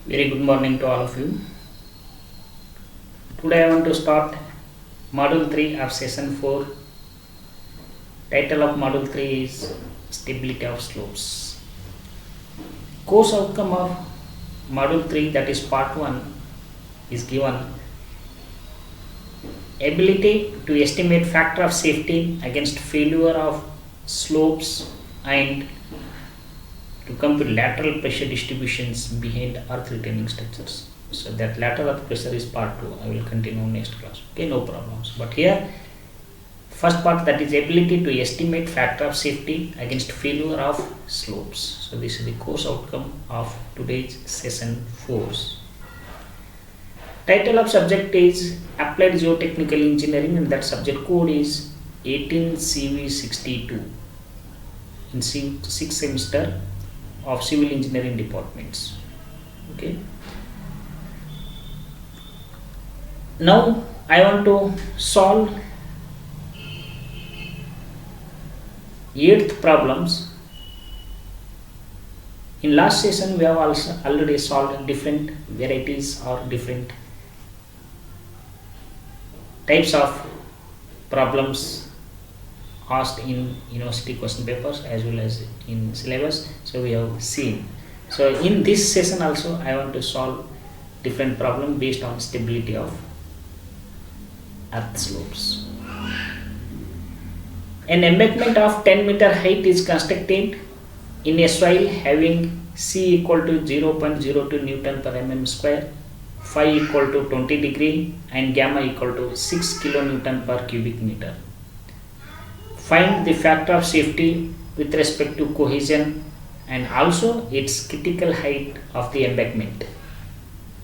Very good morning to all of you. Today I want to start Module 3 of Session 4. Title of Module 3 is Stability of Slopes. Course outcome of Module 3, that is Part 1, is given ability to estimate factor of safety against failure of slopes and to compute lateral pressure distributions behind earth retaining structures. So that lateral earth pressure is part 2. I will continue next class. Okay, no problems. But here, first part, that is ability to estimate factor of safety against failure of slopes. So this is the course outcome of today's session 4. Title of subject is Applied Geotechnical Engineering, and that subject code is 18CV62 in 6th semester of civil engineering departments. Okay. Now I want to solve 8th problems. In last session we have also already solved different varieties or different types of problems asked in university question papers as well as in syllabus. So we have seen. So in this session also I want to solve different problem based on stability of earth slopes. An embankment of 10 meter height is constructed in a soil having C equal to 0.02 Newton per mm square, phi equal to 20 degree and gamma equal to 6 kilonewton per cubic meter. Find the factor of safety with respect to cohesion and also its critical height of the embankment.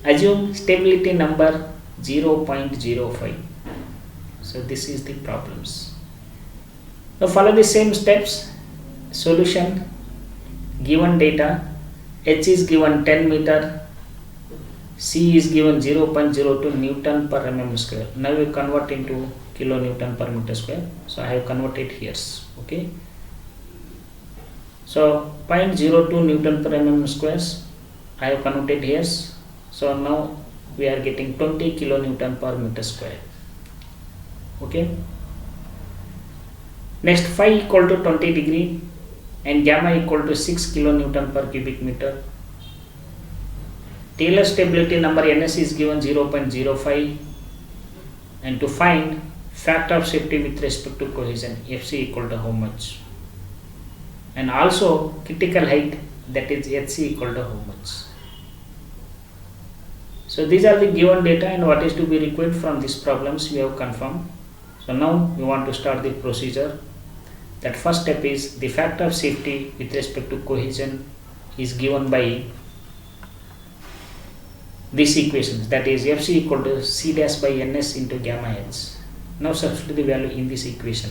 Assume stability number 0.05. So this is the problems. Now follow the same steps. Solution: given data, H is given 10 meter, C is given 0.02 Newton per mm square. Now we convert into kilonewton per meter square. So I have converted here. Okay. So 0.02 Newton per mm squares I have converted here. So now we are getting 20 kilonewton per meter square. Okay. Next, phi equal to 20 degree and gamma equal to 6 kilonewton per cubic meter. Taylor stability number Ns is given 0.05, and to find factor of safety with respect to cohesion, Fc equal to how much, and also critical height, that is Hc equal to how much. So these are the given data and what is to be required from these problems we have confirmed. So now we want to start the procedure. That first step is the factor of safety with respect to cohesion is given by these equations, that is Fc equal to C dash by Ns into gamma H. Now substitute the value in this equation.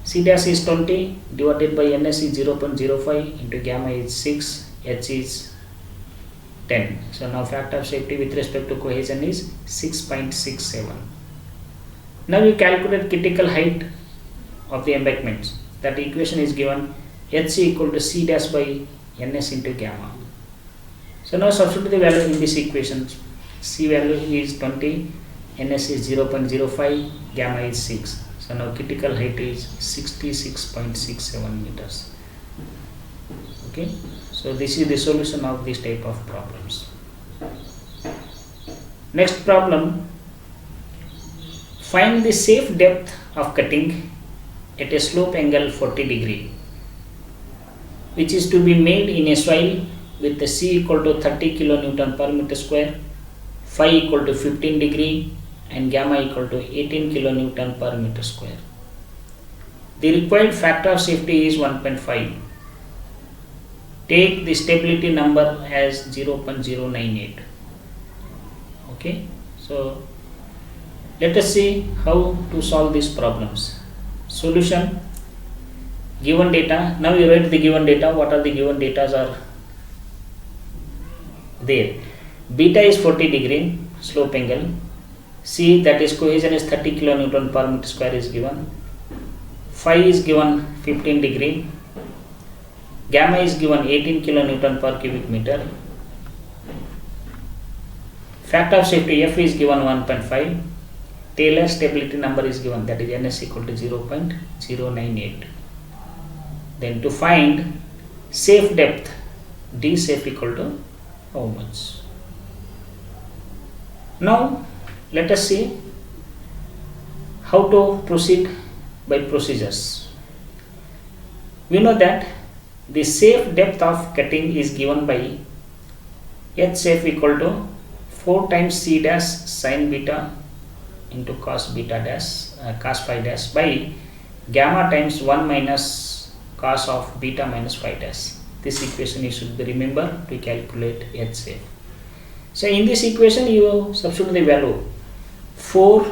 C dash is 20 divided by Ns is 0.05 into gamma is 6, H is 10. So now factor of safety with respect to cohesion is 6.67. Now you calculate critical height of the embankments. That equation is given Hc equal to C dash by Ns into gamma. So now substitute the value in this equation. C value is 20, Ns is 0.05, gamma is 6. So now critical height is 66.67 meters. Okay. So this is the solution of this type of problems. Next problem. Find the safe depth of cutting at a slope angle 40 degree, which is to be made in a soil with the C equal to 30 kilonewton per meter square, phi equal to 15 degree and gamma equal to 18 kilonewton per meter square. The required factor of safety is 1.5. Take the stability number as 0.098. Okay. So let us see how to solve these problems. Solution: given data. Now you write the given data. What are the given data are there? Beta is 40 degree slope angle. C, that is cohesion, is 30 kilonewton per meter square is given. Phi is given 15 degree. Gamma is given 18 kilonewton per cubic meter. Factor of safety F is given 1.5. Taylor stability number is given, that is NS equal to 0.098. Then to find safe depth, D safe equal to how much? Now let us see how to proceed by procedures. We know that the safe depth of cutting is given by H safe equal to 4 times C dash sin beta into cos beta dash cos phi dash by gamma times 1 minus cos of beta minus phi dash. This equation you should remember to calculate H safe. So in this equation you substitute the value 4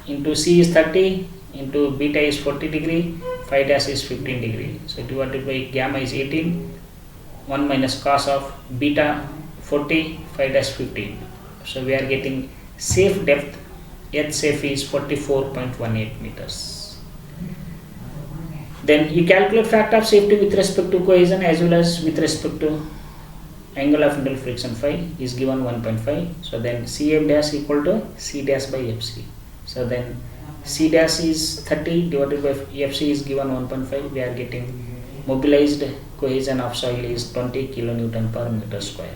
into C is 30 into beta is 40 degree, phi dash is 15 degree. So divided by gamma is 18, 1 minus cos of beta 40, phi dash 15. So we are getting safe depth H safe is 44.18 meters. Then you calculate factor of safety with respect to cohesion as well as with respect to angle of internal friction phi is given 1.5. So then CF dash equal to C dash by FC. So then C dash is 30 divided by FC is given 1.5. We are getting mobilized cohesion of soil is 20 kilonewton per meter square.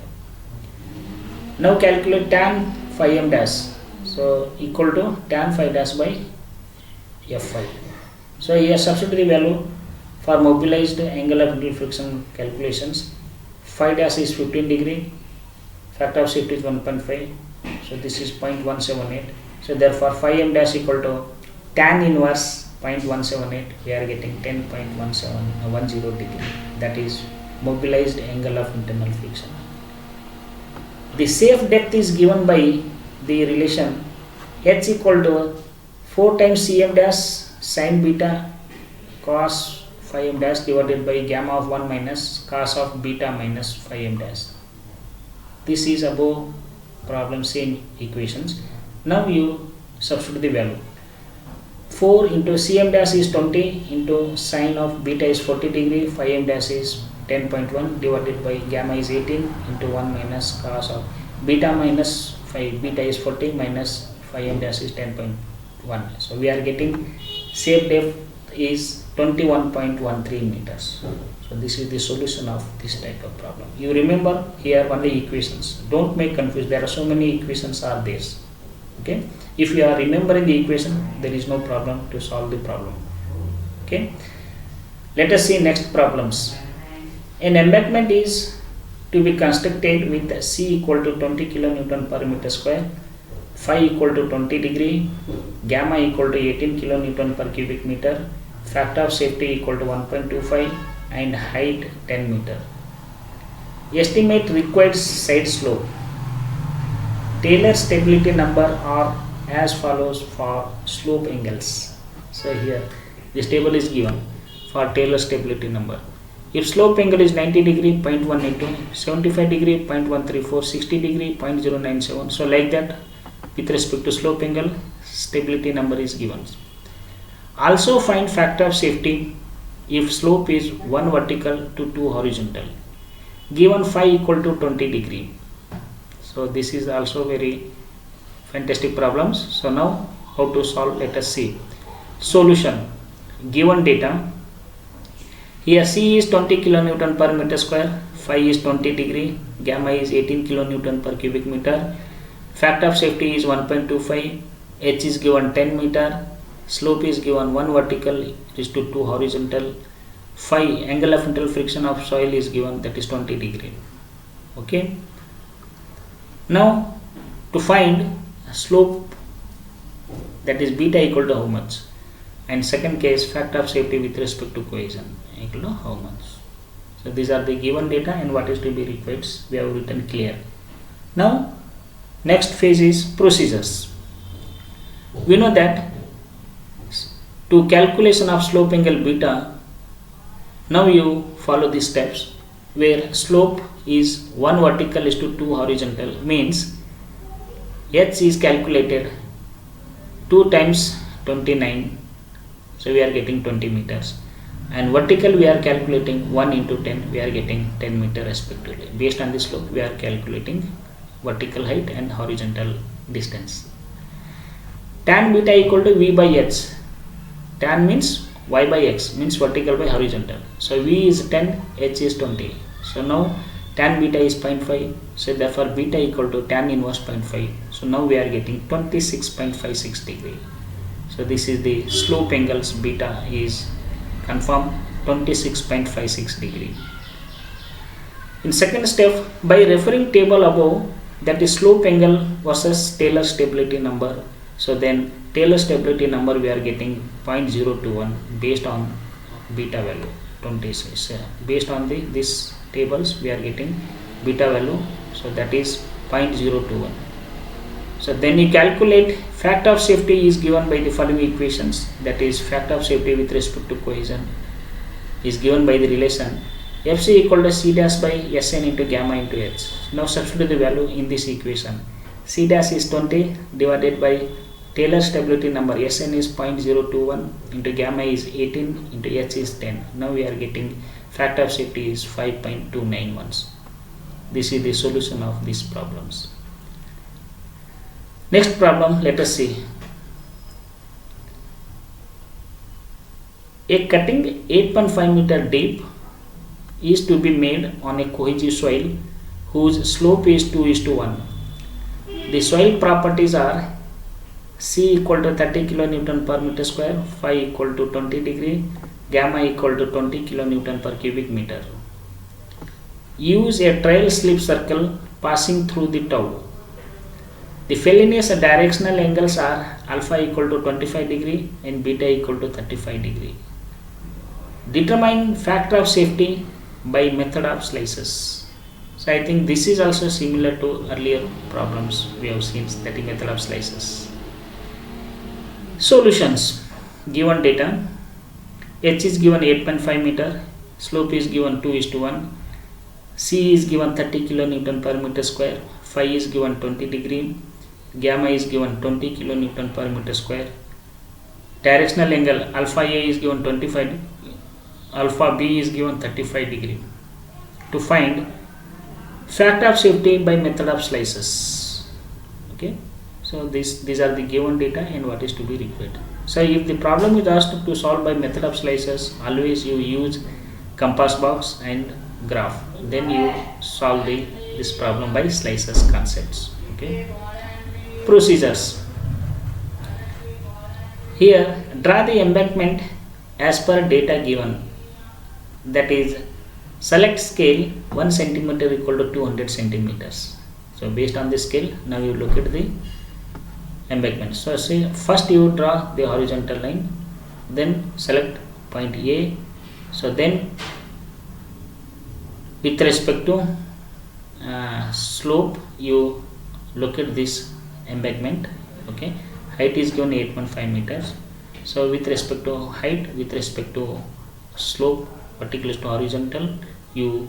Now calculate tan phi m dash. So equal to tan phi dash by F5. So here substitute value for mobilized angle of internal friction calculations. Phi dash is 15 degree, factor of safety is 1.5, so this is 0.178. So therefore phi m dash equal to tan inverse 0.178. We are getting 10.10 degree. That is mobilized angle of internal friction. The safe depth is given by the relation H equal to 4 times Cm dash sin beta cos phi m dash divided by gamma of 1 minus cos of beta minus phi m dash. This is above problem same equations. Now you substitute the value. 4 into Cm dash is 20 into sin of beta is 40 degree, phi m dash is 10.1 divided by gamma is 18 into 1 minus cos of beta minus phi, beta is 40 minus phi m dash is 10.1. So we are getting safe depth is 21.13 meters. So this is the solution of this type of problem. You remember here only equations. Don't make confused. There are so many equations are there. Okay. If you are remembering the equation, there is no problem to solve the problem. Okay. Let us see next problems. An embankment is to be constructed with C equal to 20 kilonewton per meter square, phi equal to 20 degree, gamma equal to 18 kilonewton per cubic meter, factor of safety equal to 1.25 and height 10 meter. Estimate required side slope. Taylor stability number are as follows for slope angles. So here this table is given for Taylor stability number. If slope angle is 90 degree 0.182, 75 degree 0.134, 60 degree 0.097. So like that with respect to slope angle stability number is given. Also find factor of safety if slope is 1 vertical to 2 horizontal. Given phi equal to 20 degree. So this is also very fantastic problems. So now how to solve, let us see. Solution. Given data. Here C is 20 kilonewton per meter square, phi is 20 degree, gamma is 18 kilonewton per cubic meter, factor of safety is 1.25, H is given 10 meter, slope is given 1 vertical is to 2 horizontal, phi angle of internal friction of soil is given, that is 20 degree. Okay. Now to find slope, that is beta equal to how much, and second case factor of safety with respect to cohesion equal to how much. So these are the given data and what is to be required we have written clear. Now next phase is procedures. We know that to calculation of slope angle beta, now you follow these steps where slope is 1 vertical is to 2 horizontal, means H is calculated 2 times 29, so we are getting 20 meters, and vertical we are calculating 1 into 10, we are getting 10 meter respectively. Based on this slope we are calculating vertical height and horizontal distance. Tan beta equal to V by H. Tan means Y by X, means vertical by horizontal. So V is 10, H is 20. So now tan beta is 0.5. So therefore beta equal to tan inverse 0.5. So now we are getting 26.56 degree. So this is the slope angles, beta is confirmed 26.56 degree. In second step, by referring table above, that is slope angle versus Taylor stability number. So then Taylor stability number we are getting 0.021 based on beta value 26. Based on this tables we are getting beta value, so that is 0.021. So then you calculate factor of safety is given by the following equations, that is factor of safety with respect to cohesion is given by the relation Fc equal to C dash by Sn into gamma into H. Now substitute the value in this equation. C dash is 20 divided by Taylor stability number Sn is 0.021 into gamma is 18 into H is 10. Now we are getting factor of safety is 5.291. This is the solution of these problems. Next problem, let us see. A cutting 8.5 meter deep is to be made on a cohesive soil whose slope is 2:1. The soil properties are C equal to 30 kN per meter square, phi equal to 20 degree, gamma equal to 20 kN per cubic meter. Use a trail slip circle passing through the toe. The felonious directional angles are alpha equal to 25 degree and beta equal to 35 degree. Determine factor of safety by method of slices. So I think this is also similar to earlier problems we have seen, that is method of slices. Solutions. Given data, H is given 8.5 meter, slope is given 2:1, C is given 30 kN per meter square, phi is given 20 degree, gamma is given 20 kN per meter square, directional angle alpha A is given 25, alpha B is given 35 degree. To find factor of safety by method of slices. Okay, so these are the given data and what is to be required. So if the problem is asked to solve by method of slices, always you use compass box and graph, then you solve this problem by slices concepts. Okay, procedures. Here draw the embankment as per data given, that is select scale 1 centimeter equal to 200 centimeters. So based on this scale, now you look at the embankment. So see, first you draw the horizontal line, then select point A. So then with respect to slope, you look at this embankment. Okay, height is given 8.5 meters. So with respect to height, with respect to slope perpendicular to horizontal, you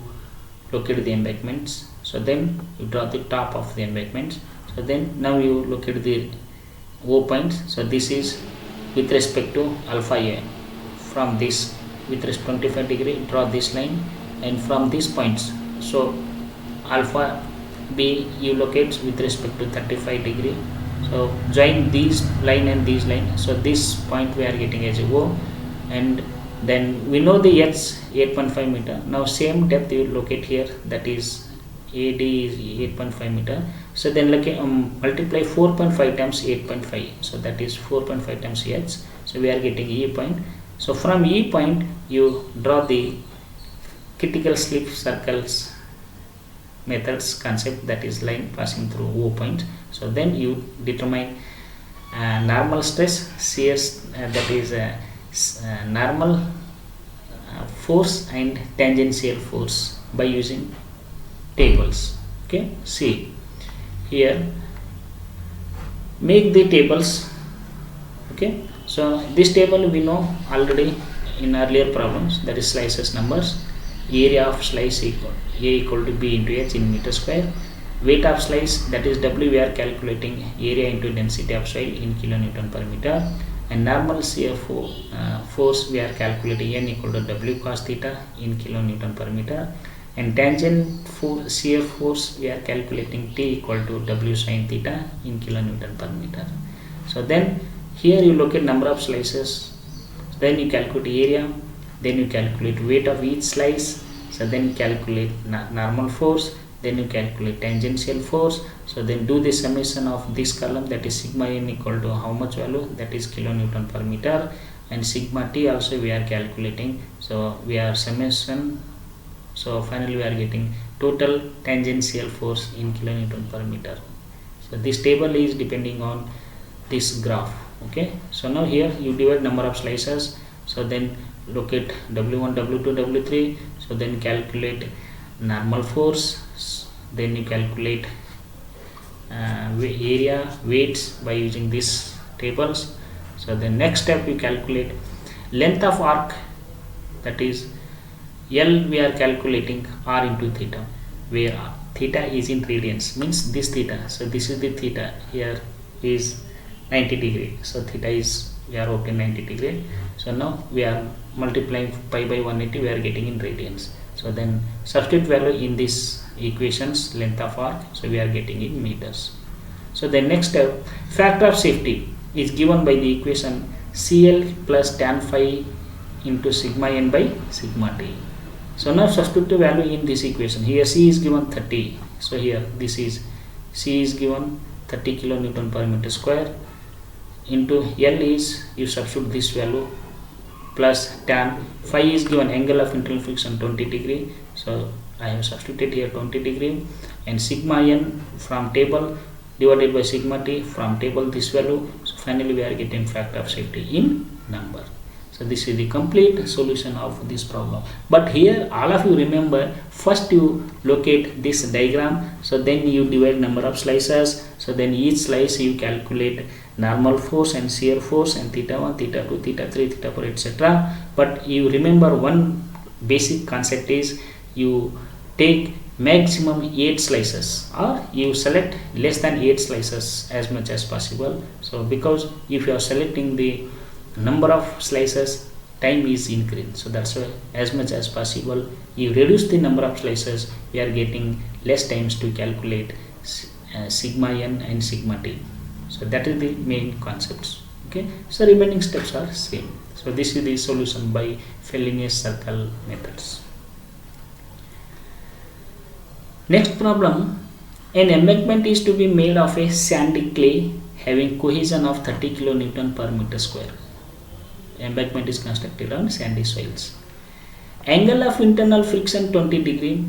locate the embankments. So then you draw the top of the embankments. So then now you look at the O points. So this is with respect to alpha A. From this, with respect to 25 degree, draw this line, and from these points, so alpha B you locate with respect to 35 degree. So join these line and these line. So this point we are getting as O, and then we know the H 8.5 meter. Now same depth you locate here, that is AD is 8.5 meter. So then multiply 4.5 times 8.5. So that is 4.5 times H. So we are getting E point. So from E point you draw the critical slip circles methods concept, that is line passing through O point. So then you determine normal stress, shear, that is normal force and tangential force by using tables. Okay, see here, make the tables. Okay, so this table we know already in earlier problems, that is slices numbers. Area of slice equal A equal to B into H in meter square. Weight of slice, that is W, we are calculating area into density of soil in kilonewton per meter. And normal shear force we are calculating N equal to W cos theta in kilonewton per meter. and tangent for shear force we are calculating T equal to W sin theta in kilonewton per meter. So then here you look at number of slices, then you calculate area, then you calculate weight of each slice, so then you calculate normal force, then you calculate tangential force, so then do the summation of this column, that is sigma n equal to how much value, that is kilonewton per meter, and sigma t also we are calculating, so we are summation, so finally we are getting total tangential force in kilonewton per meter. So this table is depending on this graph. Okay, so now here you divide number of slices, so then look at W1, W2, W3, so then calculate normal force, then you calculate area, weights by using these tables. So the next step you calculate length of arc, that is L we are calculating R into theta, where theta is in radians, means this theta, so this is the theta, here is 90 degree, so theta is we are obtaining 90 degree, so now we are multiplying pi by 180, we are getting in radians, so then substitute value in this equations length of arc, so we are getting in meters. So the next step, factor of safety is given by the equation CL plus tan phi into sigma n by sigma t. So now substitute the value in this equation, here C is given 30, so here this is C is given 30 kilonewton per meter square, into L is you substitute this value plus tan phi is given angle of internal friction 20 degree, so I have substituted here 20 degree, and sigma n from table divided by sigma t from table this value, so finally we are getting factor of safety in number. So this is the complete solution of this problem. But here all of you remember, first you locate this diagram, so then you divide number of slices, so then each slice you calculate normal force and shear force and theta 1, theta 2, theta 3, theta 4, etc. But you remember one basic concept is you take maximum 8 slices, or you select less than 8 slices as much as possible. So because if you are selecting the number of slices, time is increased, so that's why as much as possible you reduce the number of slices, we are getting less times to calculate sigma n and sigma t. So that is the main concepts. Okay, so remaining steps are same. So this is the solution by filling a circle methods. Next problem, an embankment is to be made of a sandy clay having cohesion of 30 kilonewton per meter square. Embankment is constructed on sandy soils. Angle of internal friction 20 degree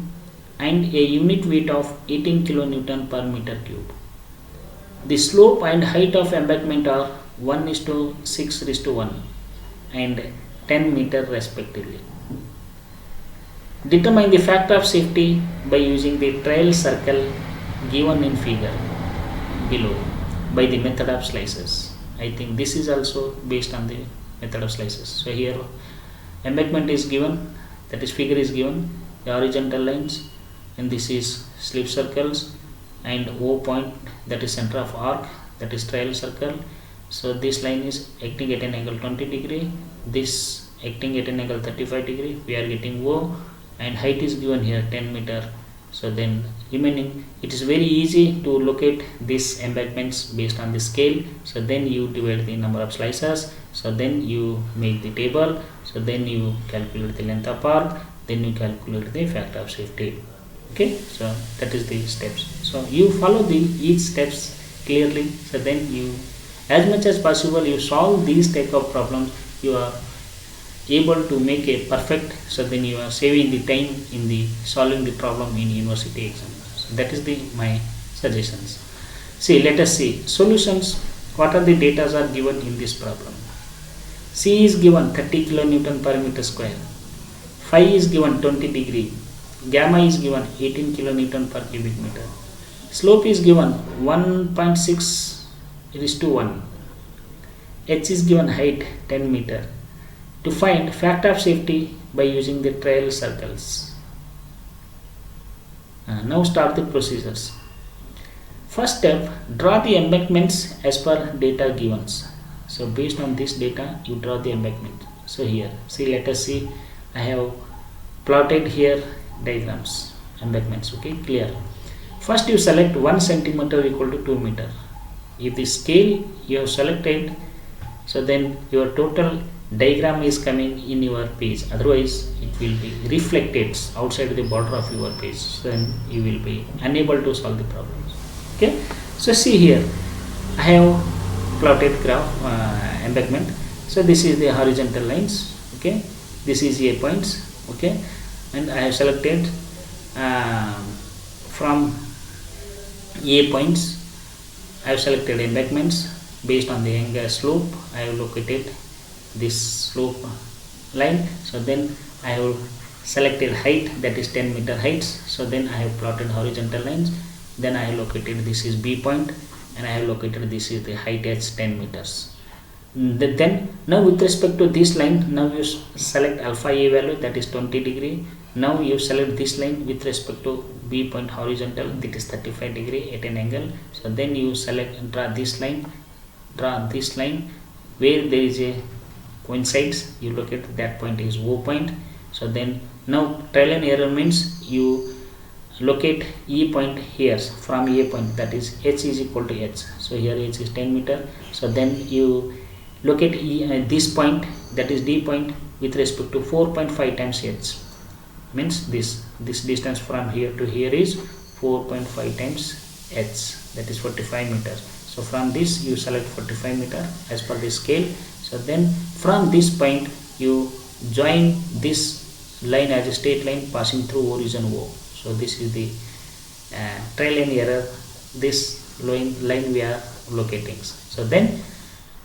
and a unit weight of 18 kilonewton per meter cube. The slope and height of embankment are 1:6:1 and 10 meter respectively. Determine the factor of safety by using the trial circle given in figure below by the method of slices. I think this is also based on the method of slices. So here embankment is given, that is figure is given, the horizontal lines, and this is slip circles, and O point, that is center of arc, that is trial circle. So this line is acting at an angle 20 degree, this acting at an angle 35 degree, we are getting O, and height is given here 10 meter. So then remaining, it is very easy to locate these embankments based on the scale. So then you divide the number of slices, so then you make the table, so then you calculate the length of arc, then you calculate the factor of safety. Okay, so that is the steps. So you follow the each steps clearly, so then you as much as possible you solve these type of problems, you are able to make a perfect, so then you are saving the time in the solving the problem in university exam. So that is the my suggestions. See, let us see solutions. What are the data are given in this problem? C is given 30 kilonewton per meter square, phi is given 20 degree, gamma is given 18 kilonewton per cubic meter, slope is given 1:6:1, h is given height 10 meter. To find factor of safety by using the trial circles. Now start the procedures. First step, draw the embankments as per data given. So based on this data, you draw the embankment. So here, see, let us see, I have plotted here diagrams, embankments. Okay, clear. First you select 1 centimeter equal to 2 meter. If the scale you have selected, so then your total diagram is coming in your page, otherwise it will be reflected outside the border of your page, so then you will be unable to solve the problems. Okay, so see here I have plotted graph embankment. So this is the horizontal lines. Okay, this is A points. Okay, and I have selected from A points I have selected embankments. Based on the angle slope, I have located this slope line. So then I have selected height, that is 10 meter heights. So then I have plotted horizontal lines. Then I have located this is B point, and I have located this is the height as 10 meters. Then now with respect to this line, now you select alpha A value, that is 20 degree. Now you select this line with respect to B point horizontal, that is 35 degree at an angle. So then you select, draw this line where there is a coincides, you locate that point is O point. So then now trial and error means you locate E point here from A point, that is H is equal to H. So here H is 10 meter. So then you locate this point, that is D point, with respect to 4.5 times H, means this distance from here to here is 4.5 times H, that is 45 meters. So from this you select 45 meter as per the scale. So then from this point you join this line as a straight line passing through origin O. So this is the trial and error, this line we are locating. So then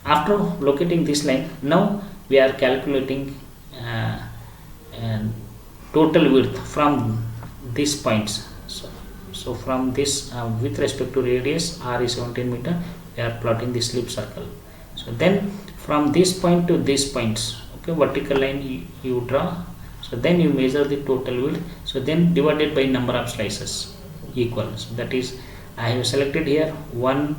after locating this line, now we are calculating total width from these points. So from this with respect to radius r is 17 meter, we are plotting the slip circle. So then from this point to these points, okay, vertical line you draw. So then you measure the total width. So then divided by number of slices equal. So that is I have selected here 1,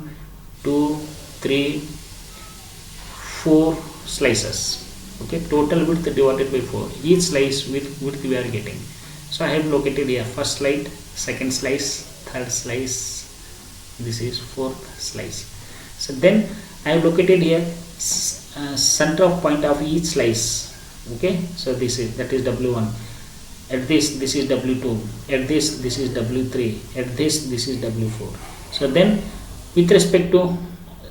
2, 3, 4 slices. Okay, total width divided by 4. Each slice width we are getting. So I have located here first slice, second slice, third slice, this is fourth slice. So then I have located here center of point of each slice. Okay, so that is W1. At this is W2. At this is W3. At this is W4. So then with respect to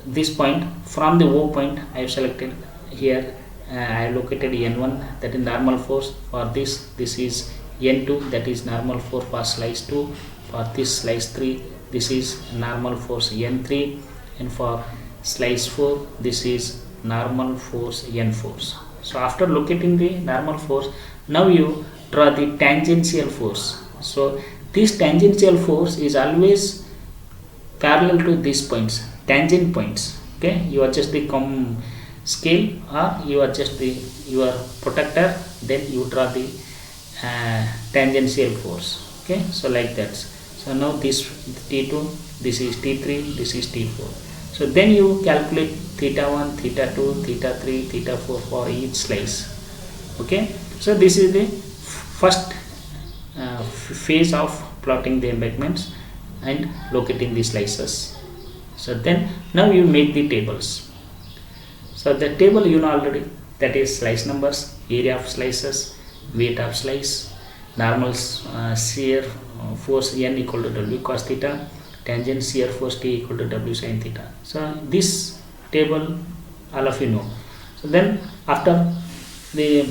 this point, from the O point I have selected here, I have located N1, that is normal force. For this is N2, that is normal force for slice 2. For this slice 3, this is normal force N3, and for slice 4, this is normal force N4. So after locating the normal force, now you draw the tangential force. So this tangential force is always parallel to these points, tangent points. Okay, you adjust the scale, or you adjust your protector, then you draw the tangential force. Okay, so like that. So now this T2, this is T3, this is T4. So then you calculate theta 1, theta 2, theta 3, theta 4 for each slice. Okay, so this is the first phase of plotting the embankments and locating the slices. So then now you make the tables. So the table you know already, that is slice numbers, area of slices, weight of slice, normal shear force N equal to W cos theta, tangent shear force T equal to W sin theta. So this table all of you know. So then after the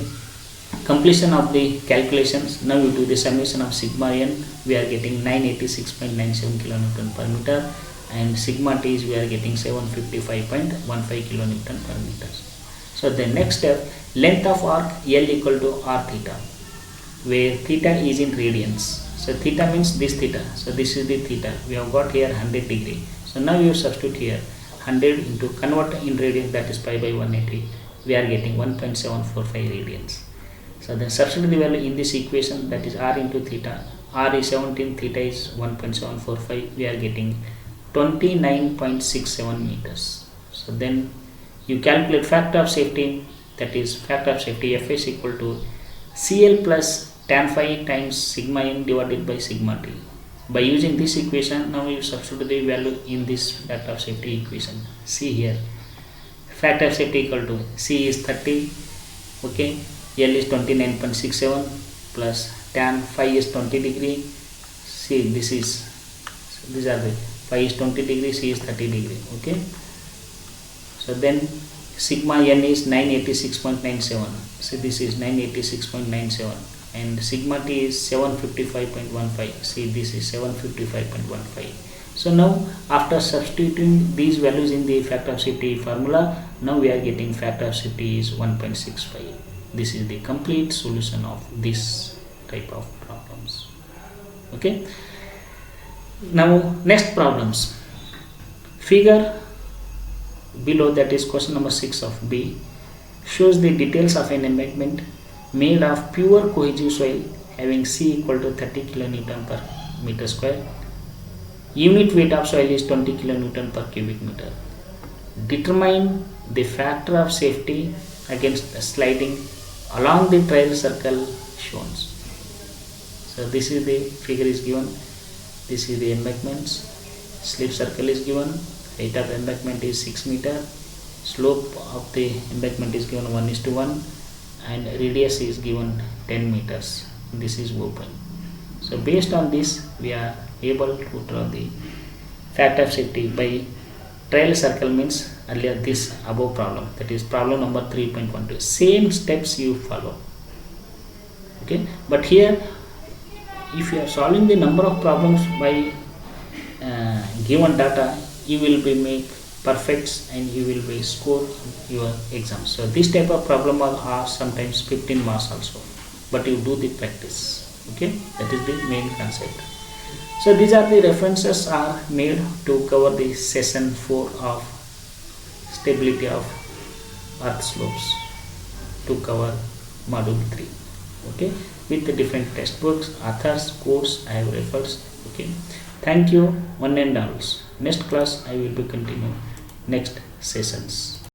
completion of the calculations, now you do the summation of sigma N, we are getting 986.97 kilonewton per meter, and sigma T is we are getting 755.15 kilonewton per meter. So the next step, length of arc L equal to r theta, where theta is in radians. So theta means this theta. So this is the theta. We have got here 100 degree. So now you substitute here 100 into convert in radians, that is pi by 180. We are getting 1.745 radians. So then substitute the value in this equation, that is r into theta. R is 17, theta is 1.745. We are getting 29.67 meters. So then you calculate factor of safety, that is factor of safety F is equal to CL plus tan phi times sigma n divided by sigma t. By using this equation, now you substitute the value in this factor of safety equation. See here, factor of safety equal to C is 30, okay, L is 29.67 plus tan phi is 20 degree. See, these are the phi is 20 degree, C is 30 degree, okay. So then sigma n is 986.97. So this is 986.97 and sigma t is 755.15. See, this is 755.15. So now after substituting these values in the factor of safety formula, now we are getting factor of safety is 1.65. This is the complete solution of this type of problems. Okay. Now next problems. Figure below, that is question number 6 of B, shows the details of an embankment made of pure cohesive soil having C equal to 30 kN per meter square. Unit weight of soil is 20 kN per cubic meter. Determine the factor of safety against sliding along the trial circle shown. So this is the figure is given. This is the embankments. Slip circle is given. Height of embankment is 6 meter. Slope of the embankment is given 1:1 and radius is given 10 meters. This is open. So based on this, we are able to draw the factor of safety by trial circle means earlier this above problem, that is problem number 3.12. Same steps you follow. Okay, but here if you are solving the number of problems by given data, you will be make perfects and you will be score your exam. So this type of problem are sometimes 15 marks also, but you do the practice. Okay, that is the main concept. So these are the references are made to cover the session 4 of stability of earth slopes to cover module 3. Okay, with the different textbooks, authors, course I have referred. Okay, thank you one and all. Next class I will be continuing next sessions.